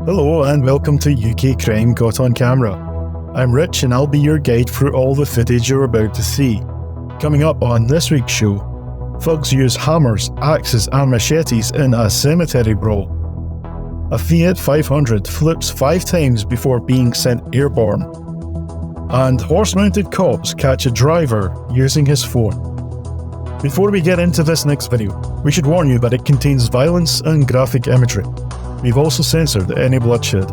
Hello and welcome to UK Crime Got on Camera. I'm Rich and I'll be your guide through all the footage you're about to see. Coming up on this week's show, thugs use hammers, axes and machetes in a cemetery brawl. A Fiat 500 flips 5 times before being sent airborne. And horse-mounted cops catch a driver using his phone. Before we get into this next video, we should warn you that it contains violence and graphic imagery. We've also censored any bloodshed.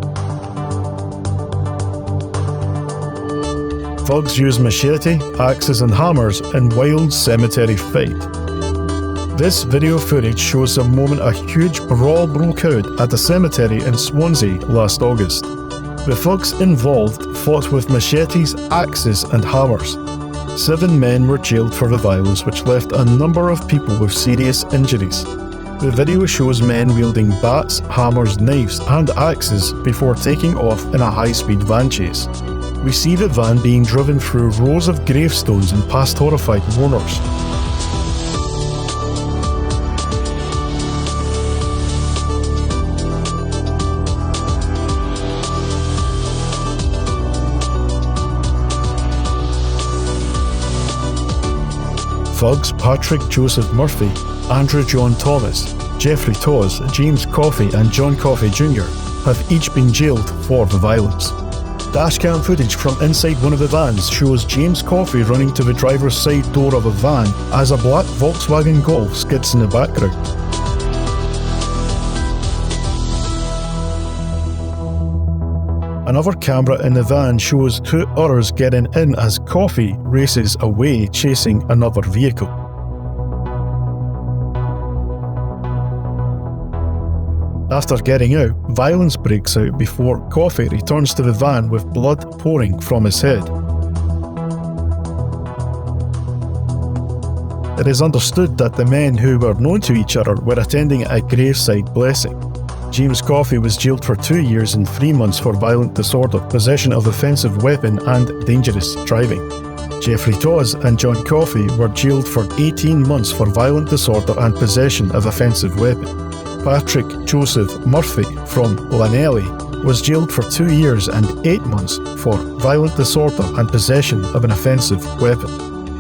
Thugs use machete, axes and hammers in wild cemetery fight. This video footage shows the moment a huge brawl broke out at a cemetery in Swansea last August. The thugs involved fought with machetes, axes and hammers. 7 men were jailed for the violence, which left a number of people with serious injuries. The video shows men wielding bats, hammers, knives and axes before taking off in a high-speed van chase. We see the van being driven through rows of gravestones and past horrified mourners. Thugs Patrick Joseph Murphy, Andrew John Thomas, Jeffrey Toz, James Coffey and John Coffey Jr. have each been jailed for the violence. Dashcam footage from inside one of the vans shows James Coffey running to the driver's side door of a van as a black Volkswagen Golf skids in the background. Another camera in the van shows 2 others getting in as Coffey races away chasing another vehicle. After getting out, violence breaks out before Coffey returns to the van with blood pouring from his head. It is understood that the men who were known to each other were attending a graveside blessing. James Coffey was jailed for 2 years and 3 months for violent disorder, possession of offensive weapon and dangerous driving. Jeffrey Toz and John Coffey were jailed for 18 months for violent disorder and possession of offensive weapon. Patrick Joseph Murphy from Llanelli was jailed for 2 years and 8 months for violent disorder and possession of an offensive weapon.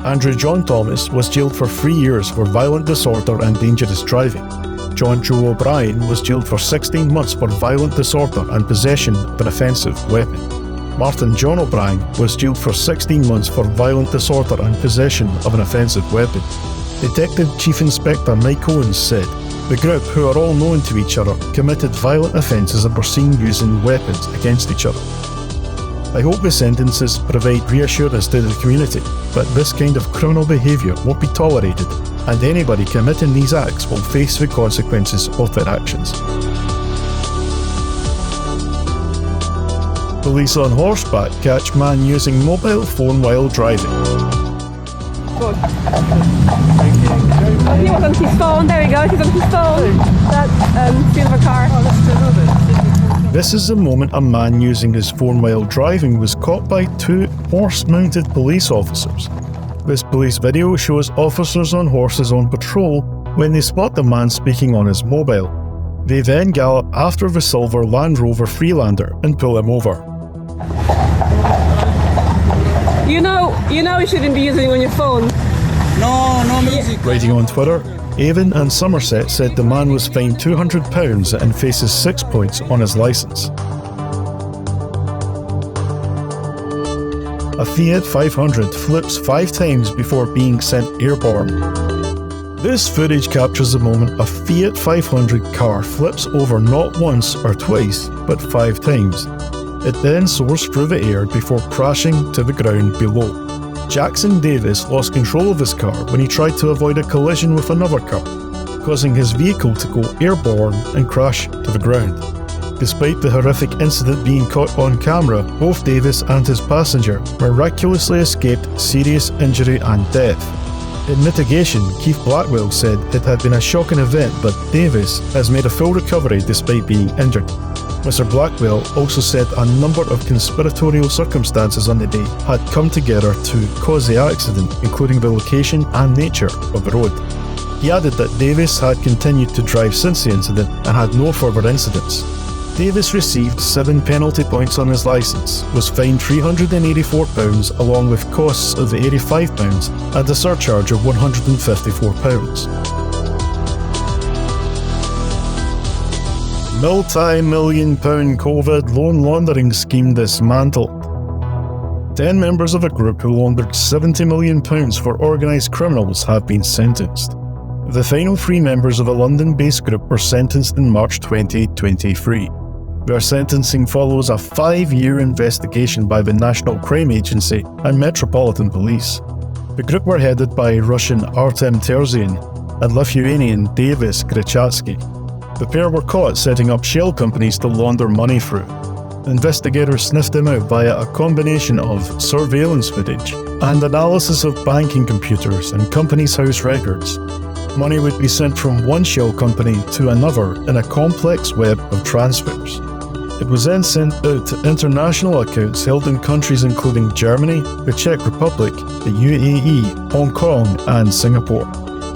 Andrew John Thomas was jailed for 3 years for violent disorder and dangerous driving. John Joe O'Brien was jailed for 16 months for violent disorder and possession of an offensive weapon. Martin John O'Brien was jailed for 16 months for violent disorder and possession of an offensive weapon. Detective Chief Inspector Mike Owens said, "The group, who are all known to each other, committed violent offences and were seen using weapons against each other. I hope the sentences provide reassurance to the community that this kind of criminal behaviour won't be tolerated, and anybody committing these acts will face the consequences of their actions." Police on horseback catch man using mobile phone while driving. Oh, he was on his phone. There we go. He's on his phone. That silver car. This is the moment a man using his phone while driving was caught by 2 horse-mounted police officers. This police video shows officers on horses on patrol when they spot the man speaking on his mobile. They then gallop after the silver Land Rover Freelander and pull him over. You know you shouldn't be using it on your phone. No music. Writing on Twitter, Avon and Somerset said the man was fined £200 and faces 6 points on his licence. A Fiat 500 flips 5 times before being sent airborne. This footage captures the moment a Fiat 500 car flips over not once or twice, but 5 times. It then soars through the air before crashing to the ground below. Jackson Davis lost control of his car when he tried to avoid a collision with another car, causing his vehicle to go airborne and crash to the ground. Despite the horrific incident being caught on camera, both Davis and his passenger miraculously escaped serious injury and death. In mitigation, Keith Blackwell said it had been a shocking event, but Davis has made a full recovery despite being injured. Mr. Blackwell also said a number of conspiratorial circumstances on the day had come together to cause the accident, including the location and nature of the road. He added that Davis had continued to drive since the incident and had no further incidents. Davis received 7 penalty points on his licence, was fined £384 along with costs of £85 and a surcharge of £154. Multi-million-pound COVID loan laundering scheme dismantled. 10 members of a group who laundered £70 million for organised criminals have been sentenced. The final 3 members of a London-based group were sentenced in March 2023. Their sentencing follows a 5-year investigation by the National Crime Agency and Metropolitan Police. The group were headed by Russian Artem Terzian and Lithuanian Davis Grichatsky. The pair were caught setting up shell companies to launder money through. Investigators sniffed them out via a combination of surveillance footage and analysis of banking computers and companies' house records. Money would be sent from one shell company to another in a complex web of transfers. It was then sent out to international accounts held in countries including Germany, the Czech Republic, the UAE, Hong Kong and Singapore.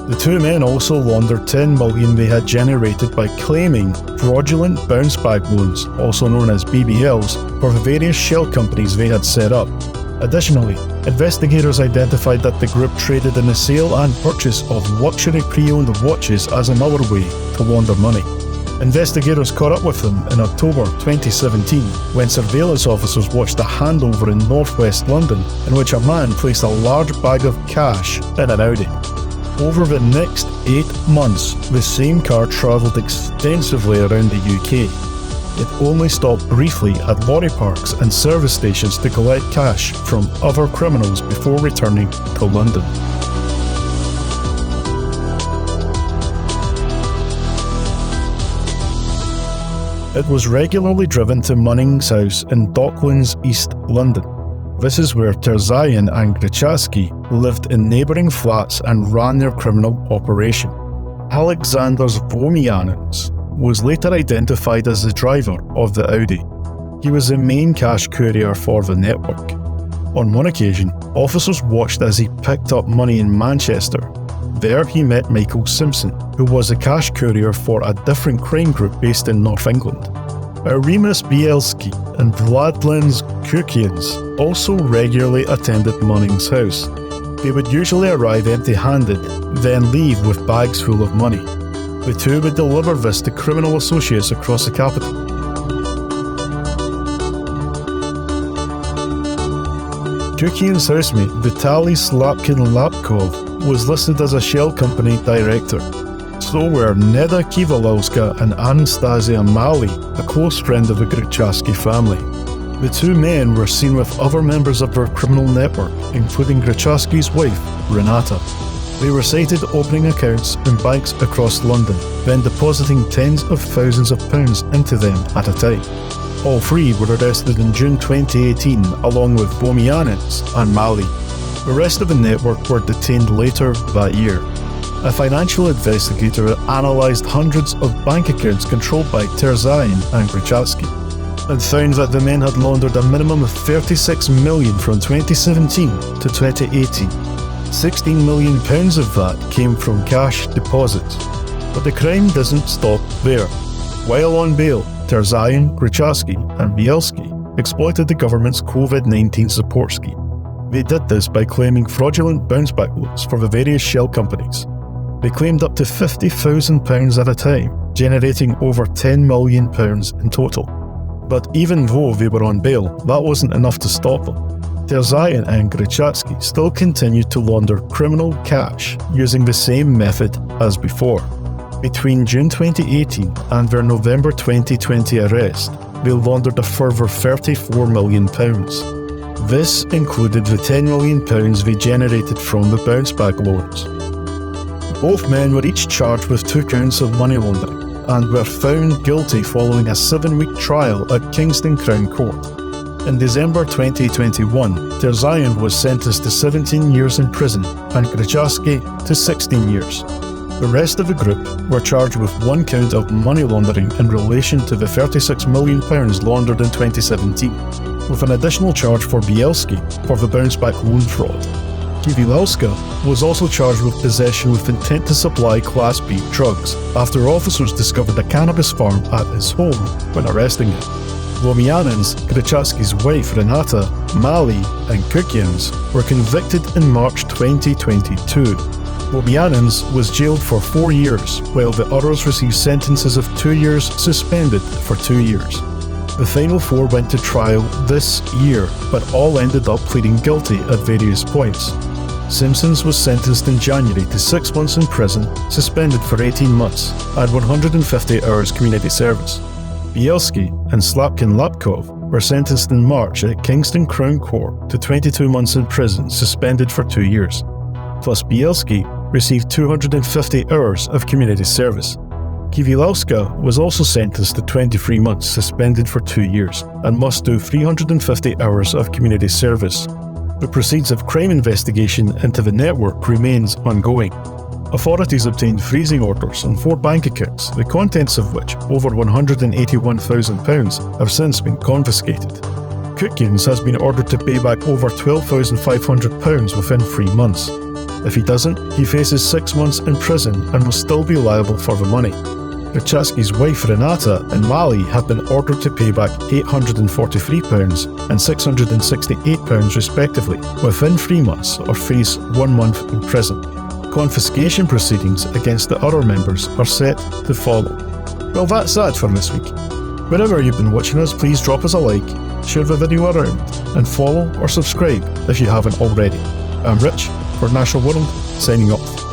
The 2 men also laundered $10 million they had generated by claiming fraudulent bounceback loans, also known as BBLs, for the various shell companies they had set up. Additionally, investigators identified that the group traded in the sale and purchase of luxury pre-owned watches as another way to launder money. Investigators caught up with them in October 2017 when surveillance officers watched a handover in northwest London in which a man placed a large bag of cash in an Audi. Over the next 8 months, the same car travelled extensively around the UK. It only stopped briefly at lorry parks and service stations to collect cash from other criminals before returning to London. It was regularly driven to Munning's house in Docklands, East London. This is where Terzian and Grichatsky lived in neighbouring flats and ran their criminal operation. Alexander Vomianins was later identified as the driver of the Audi. He was the main cash courier for the network. On one occasion, officers watched as he picked up money in Manchester. There he met Michael Simpson, who was a cash courier for a different crime group based in North England. Remus Bielski and Vladlen Kukians also regularly attended Munning's house. They would usually arrive empty-handed, then leave with bags full of money. The 2 would deliver this to criminal associates across the capital. Kukian's housemate Vitaly Slapkin-Lapkov was listed as a shell company director. So were Neda Kivalowska and Anastasia Mali, a close friend of the Grichatsky family. The 2 men were seen with other members of their criminal network, including Grichatsky's wife, Renata. They were sighted opening accounts in banks across London, then depositing tens of thousands of pounds into them at a time. All 3 were arrested in June 2018, along with Vomianins and Mali. The rest of the network were detained later that year. A financial investigator analysed hundreds of bank accounts controlled by Terzian and Grichatsky, and found that the men had laundered a minimum of £36 million from 2017 to 2018. £16 million of that came from cash deposits. But the crime doesn't stop there. While on bail, Terzian, Grichatsky and Bielski exploited the government's COVID-19 support scheme. They did this by claiming fraudulent bounceback loans for the various shell companies. They claimed up to £50,000 at a time, generating over £10 million in total. But even though they were on bail, that wasn't enough to stop them. Terzian and Grichatsky still continued to launder criminal cash using the same method as before. Between June 2018 and their November 2020 arrest, they laundered a further £34 million. This included the £10 million they generated from the bounceback loans. Both men were each charged with 2 counts of money laundering and were found guilty following a 7-week trial at Kingston Crown Court. In December 2021, Terzian was sentenced to 17 years in prison and Grichatsky to 16 years. The rest of the group were charged with 1 count of money laundering in relation to the £36 million laundered in 2017, with an additional charge for Bielski for the bounceback loan fraud. Kiwilowska was also charged with possession with intent to supply Class B drugs after officers discovered a cannabis farm at his home when arresting him. Womianins, Krychacki's wife Renata, Mali, and Kukians were convicted in March 2022. Womianins was jailed for 4 years, while the others received sentences of 2 years suspended for 2 years. The final 4 went to trial this year, but all ended up pleading guilty at various points. Simpsons was sentenced in January to 6 months in prison, suspended for 18 months, and 150 hours community service. Bielski and Slapkin-Lapkov were sentenced in March at Kingston Crown Court to 22 months in prison, suspended for 2 years. Plus Bielski received 250 hours of community service. Kiwilowska was also sentenced to 23 months, suspended for 2 years, and must do 350 hours of community service. The proceeds of crime investigation into the network remains ongoing. Authorities obtained freezing orders on 4 bank accounts, the contents of which, over £181,000, have since been confiscated. Kukians has been ordered to pay back over £12,500 within 3 months. If he doesn't, he faces 6 months in prison and will still be liable for the money. Krychacki's wife Renata and Mali have been ordered to pay back £843 and £668 respectively within 3 months or face 1 month in prison. Confiscation proceedings against the other members are set to follow. Well, that's that for this week. Wherever you've been watching us, please drop us a like, share the video around, and follow or subscribe if you haven't already. I'm Rich for National World, signing off.